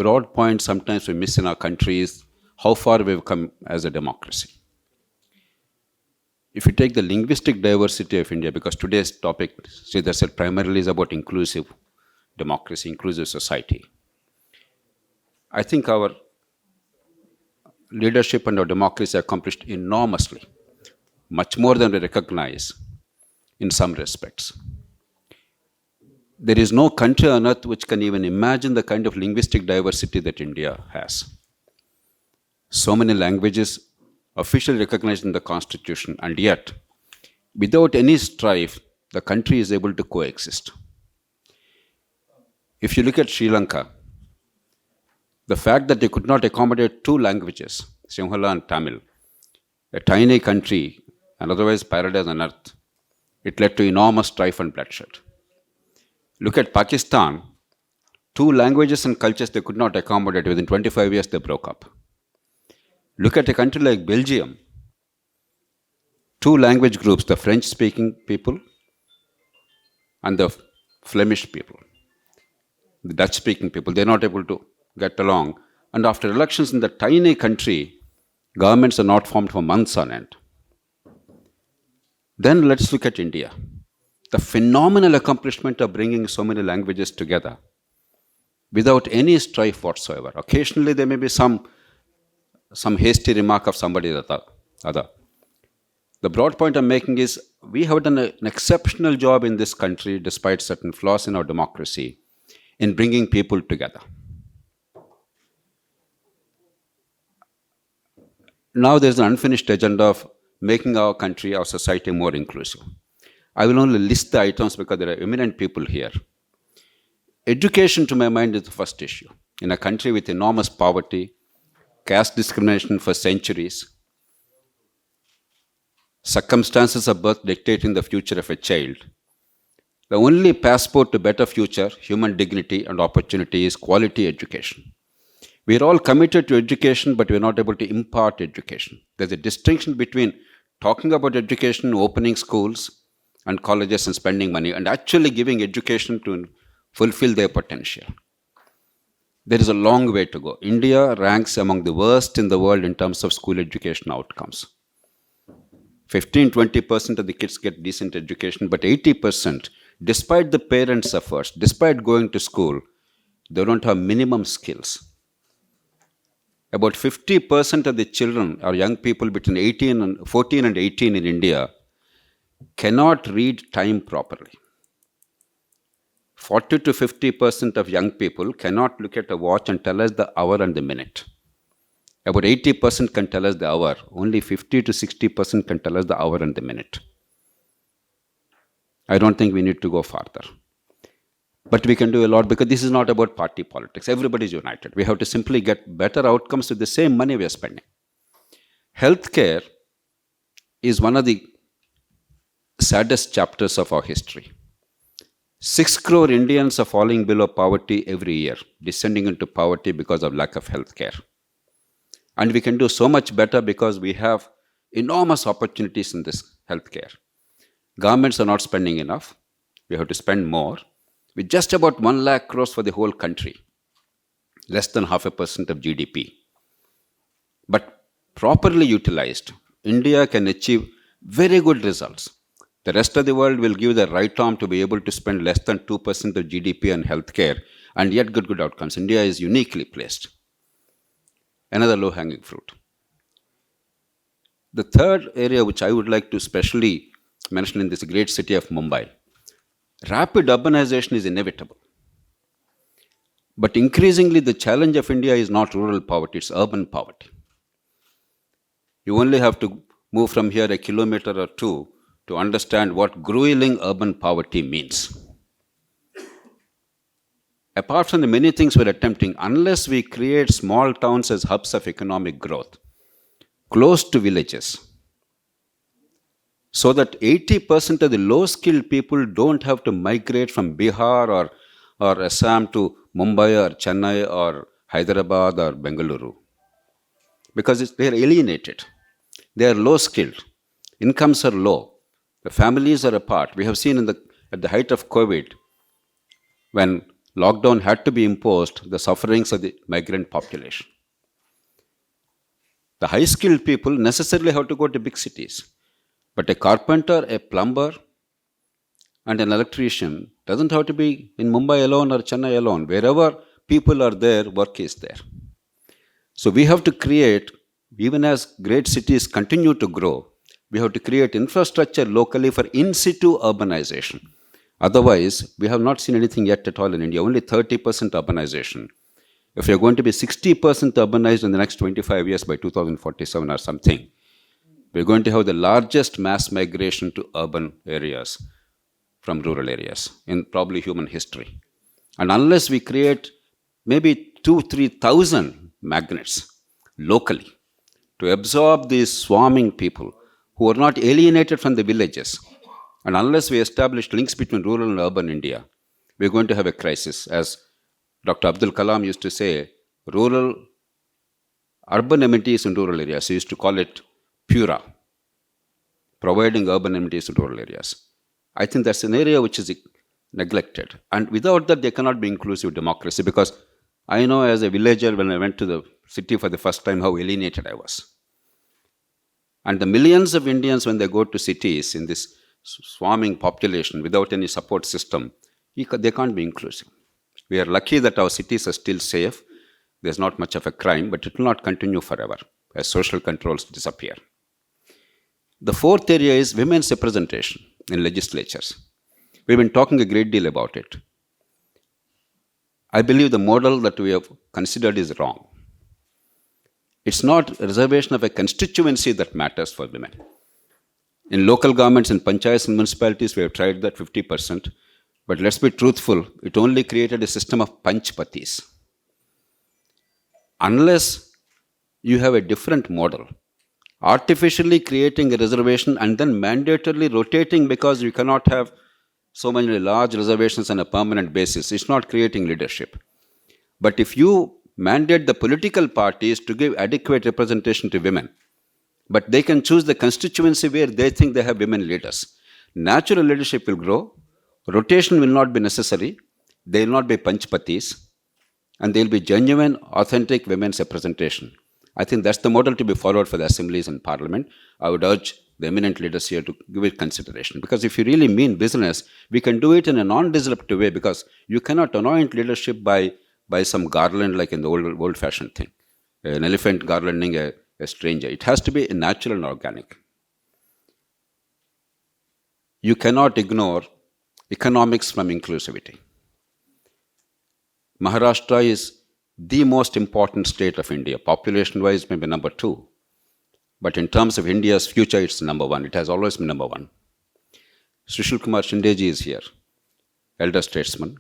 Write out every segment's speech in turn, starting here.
broad point sometimes we miss in our country is how far we've come as a democracy. If you take the linguistic diversity of India, because today's topic, Sridhar said, primarily is about inclusive democracy, inclusive society. I think our leadership and our democracy accomplished enormously, much more than we recognize in some respects. There is no country on earth which can even imagine the kind of linguistic diversity that India has. So many languages officially recognized in the Constitution, and yet, without any strife, the country is able to coexist. If you look at Sri Lanka, the fact that they could not accommodate two languages, Sinhala and Tamil, a tiny country and otherwise paradise on earth, it led to enormous strife and bloodshed. Look at Pakistan, two languages and cultures they could not accommodate. Within 25 years, they broke up. Look at a country like Belgium, two language groups, the French-speaking people and the Flemish people, the Dutch-speaking people. They're not able to get along. And after elections in the tiny country, governments are not formed for months on end. Then let's look at India. The phenomenal accomplishment of bringing so many languages together without any strife whatsoever. Occasionally there may be some hasty remark of somebody or other. The broad point I'm making is we have done an exceptional job in this country, despite certain flaws in our democracy, in bringing people together. Now there's an unfinished agenda of making our country, our society more inclusive. I will only list the items because there are eminent people here. Education, to my mind, is the first issue. In a country with enormous poverty, caste discrimination for centuries, circumstances of birth dictating the future of a child, the only passport to better future, human dignity and opportunity is quality education. We are all committed to education, but we are not able to impart education. There's a distinction between talking about education, opening schools and colleges and spending money, and actually giving education to fulfill their potential. There is a long way to go. India ranks among the worst in the world in terms of school education outcomes. 15-20% of the kids get decent education, but 80%, despite the parents' efforts, despite going to school, they don't have minimum skills. About 50% of the children or young people between 14 and 18 in India cannot read time properly. 40 to 50% of young people cannot look at a watch and tell us the hour and the minute. About 80% can tell us the hour. Only 50 to 60% can tell us the hour and the minute. I don't think we need to go farther. But we can do a lot because this is not about party politics. Everybody is united. We have to simply get better outcomes with the same money we are spending. Healthcare is one of the saddest chapters of our history. 6 crore Indians are falling below poverty every year, descending into poverty because of lack of health care. And we can do so much better because we have enormous opportunities in this healthcare. Governments are not spending enough. We have to spend more. With just about 1 lakh crores for the whole country, less than 0.5% of GDP. But properly utilized, India can achieve very good results. The rest of the world will give the right arm to be able to spend less than 2% of GDP on healthcare and yet get good outcomes. India is uniquely placed. Another low-hanging fruit. The third area which I would like to specially mention in this great city of Mumbai, rapid urbanization is inevitable. But increasingly, the challenge of India is not rural poverty, it's urban poverty. You only have to move from here a kilometer or two to understand what grueling urban poverty means. Apart from the many things we're attempting, unless we create small towns as hubs of economic growth, close to villages, so that 80% of the low-skilled people don't have to migrate from Bihar or Assam to Mumbai or Chennai or Hyderabad or Bengaluru. Because they are alienated. They are low-skilled. Incomes are low. The families are apart. We have seen at the height of COVID, when lockdown had to be imposed, the sufferings of the migrant population. The high-skilled people necessarily have to go to big cities. But a carpenter, a plumber, and an electrician doesn't have to be in Mumbai alone or Chennai alone. Wherever people are there, work is there. So we have to create, even as great cities continue to grow, we have to create infrastructure locally for in-situ urbanization. Otherwise, we have not seen anything yet at all in India, only 30% urbanization. If we are going to be 60% urbanized in the next 25 years by 2047 or something, we're going to have the largest mass migration to urban areas from rural areas in probably human history. And unless we create maybe 2,000-3,000 magnets locally to absorb these swarming people who are not alienated from the villages, and unless we establish links between rural and urban India, we're going to have a crisis. As Dr. Abdul Kalam used to say, urban amenities in rural areas. He used to call it Pura, providing urban amenities in rural areas. I think that's an area which is neglected. And without that, there cannot be inclusive democracy, because I know as a villager, when I went to the city for the first time, how alienated I was. And the millions of Indians, when they go to cities in this swarming population without any support system, they can't be inclusive. We are lucky that our cities are still safe. There's not much of a crime, but it will not continue forever as social controls disappear. The fourth area is women's representation in legislatures. We've been talking a great deal about it. I believe the model that we have considered is wrong. It's not reservation of a constituency that matters for women. In local governments, in panchayats and municipalities, we have tried that 50%. But let's be truthful, it only created a system of panchpatis. Unless you have a different model, artificially creating a reservation and then mandatorily rotating because you cannot have so many large reservations on a permanent basis, it's not creating leadership. But if you mandate the political parties to give adequate representation to women, but they can choose the constituency where they think they have women leaders, natural leadership will grow, rotation will not be necessary, they will not be panchpatis, and there will be genuine, authentic women's representation. I think that's the model to be followed for the assemblies and parliament. I would urge the eminent leaders here to give it consideration. Because if you really mean business, we can do it in a non-disruptive way, because you cannot anoint leadership by some garland like in the old-fashioned thing. An elephant garlanding a stranger. It has to be natural and organic. You cannot ignore economics from inclusivity. Maharashtra is the most important state of India. Population-wise, maybe number 2. But in terms of India's future, it's number 1. It has always been number 1. Sushil Kumar Shinde ji is here, elder statesman.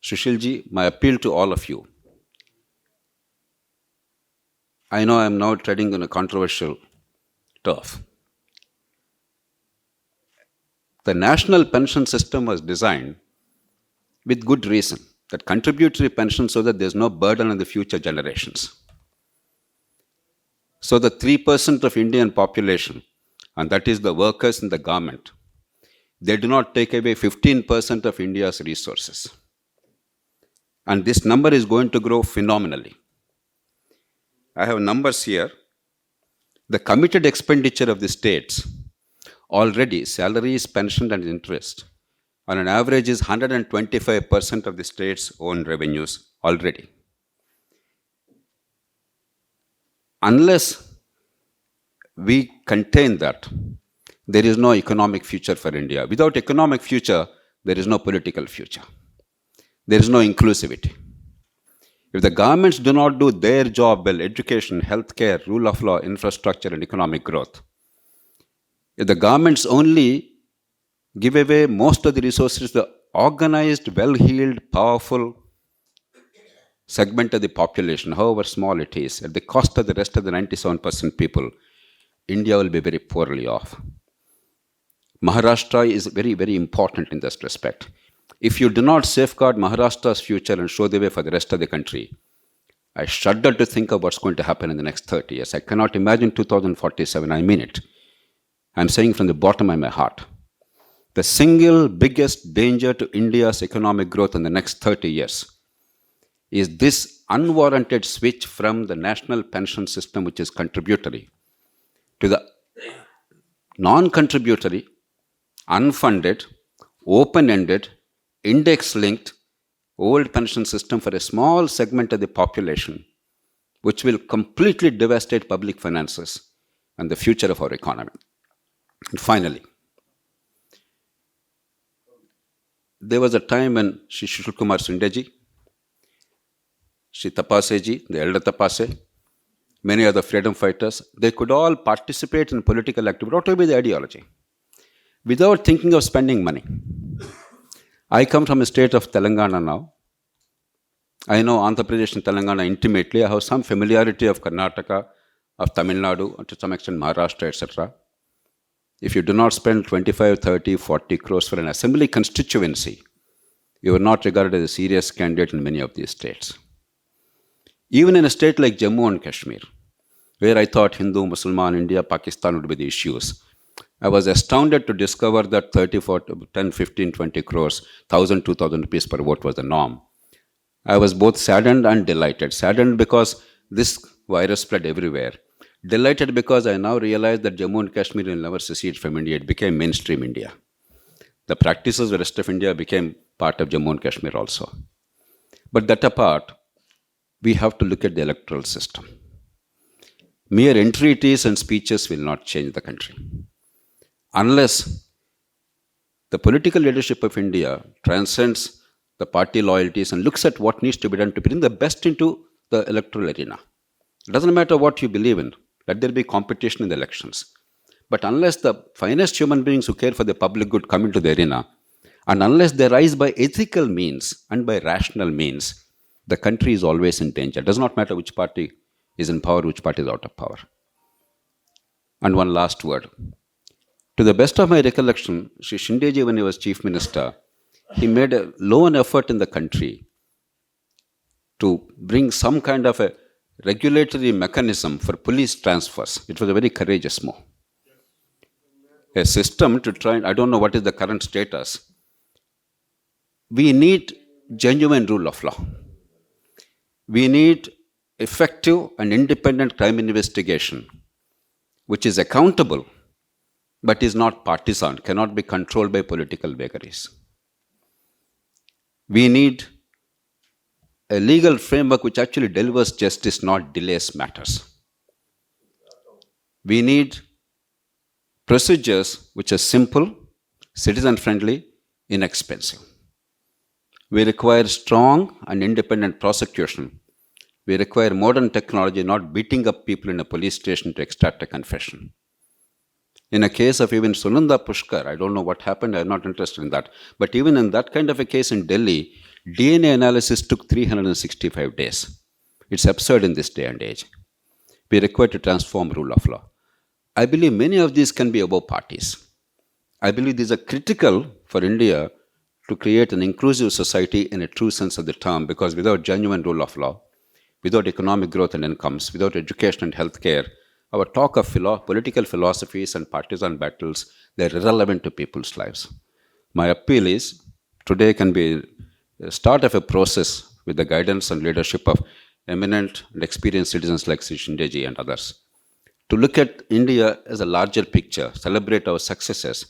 Sushil ji, my appeal to all of you. I know I am now treading on a controversial turf. The national pension system was designed with good reason, that contributory pension so that there's no burden on the future generations. So the 3% of Indian population, and that is the workers in the government, they do not take away 15% of India's resources. And this number is going to grow phenomenally. I have numbers here. The committed expenditure of the states, already salaries, pension and interest, on an average is 125% of the state's own revenues already. Unless we contain that, there is no economic future for India. Without economic future, there is no political future. There is no inclusivity. If the governments do not do their job well, education, healthcare, rule of law, infrastructure and economic growth, if the governments only give away most of the resources to the organized, well-heeled, powerful segment of the population, however small it is, at the cost of the rest of the 97% people, India will be very poorly off. Maharashtra is very, very important in this respect. If you do not safeguard Maharashtra's future and show the way for the rest of the country, I shudder to think of what's going to happen in the next 30 years. I cannot imagine 2047. I mean it. I'm saying from the bottom of my heart. The single biggest danger to India's economic growth in the next 30 years is this unwarranted switch from the national pension system, which is contributory, to the non-contributory, unfunded, open-ended, index-linked old pension system for a small segment of the population, which will completely devastate public finances and the future of our economy. And finally, there was a time when Shri Shishul Kumar Sindeji, Shri Tapaseji, the elder Tapase, many other freedom fighters, they could all participate in political activity, whatever be the ideology, without thinking of spending money. I come from a state of Telangana now. I know Andhra Pradesh and Telangana intimately. I have some familiarity of Karnataka, of Tamil Nadu, and to some extent Maharashtra, etc. If you do not spend 25, 30, 40 crores for an assembly constituency, you are not regarded as a serious candidate in many of these states. Even in a state like Jammu and Kashmir, where I thought Hindu, Muslim, India, Pakistan would be the issues, I was astounded to discover that 30, 40, 10, 15, 20 crores, 1,000, 2,000 rupees per vote was the norm. I was both saddened and delighted. Saddened because this virus spread everywhere. Delighted because I now realize that Jammu and Kashmir will never secede from India. It became mainstream India. The practices of the rest of India became part of Jammu and Kashmir also. But that apart, we have to look at the electoral system. Mere entreaties and speeches will not change the country. Unless the political leadership of India transcends the party loyalties and looks at what needs to be done to bring the best into the electoral arena. It doesn't matter what you believe in. Let there be competition in the elections. But unless the finest human beings who care for the public good come into the arena, and unless they rise by ethical means and by rational means, the country is always in danger. It does not matter which party is in power, which party is out of power. And one last word. To the best of my recollection, Shri Shindeji, when he was Chief Minister, he made a lone effort in the country to bring some kind of a regulatory mechanism for police transfers. It was a very courageous move. A system to try, I don't know what is the current status. We need genuine rule of law. We need effective and independent crime investigation, which is accountable, but is not partisan, cannot be controlled by political vagaries. We need a legal framework which actually delivers justice, not delays matters. We need procedures which are simple, citizen-friendly, inexpensive. We require strong and independent prosecution. We require modern technology, not beating up people in a police station to extract a confession. In a case of even Sunanda Pushkar, I don't know what happened, I'm not interested in that. But even in that kind of a case in Delhi, DNA analysis took 365 days. It's absurd in this day and age. We require to transform rule of law. I believe many of these can be above parties. I believe these are critical for India to create an inclusive society in a true sense of the term, because without genuine rule of law, without economic growth and incomes, without education and healthcare, our talk of political philosophies and partisan battles, they're irrelevant to people's lives. My appeal is, today can be the start of a process with the guidance and leadership of eminent and experienced citizens like Sri Shindeji and others, to look at India as a larger picture, celebrate our successes,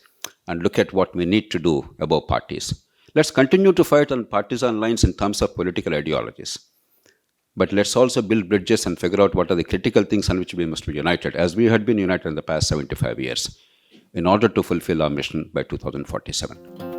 and look at what we need to do above parties. Let's continue to fight on partisan lines in terms of political ideologies. But let's also build bridges and figure out what are the critical things on which we must be united, as we had been united in the past 75 years, in order to fulfill our mission by 2047.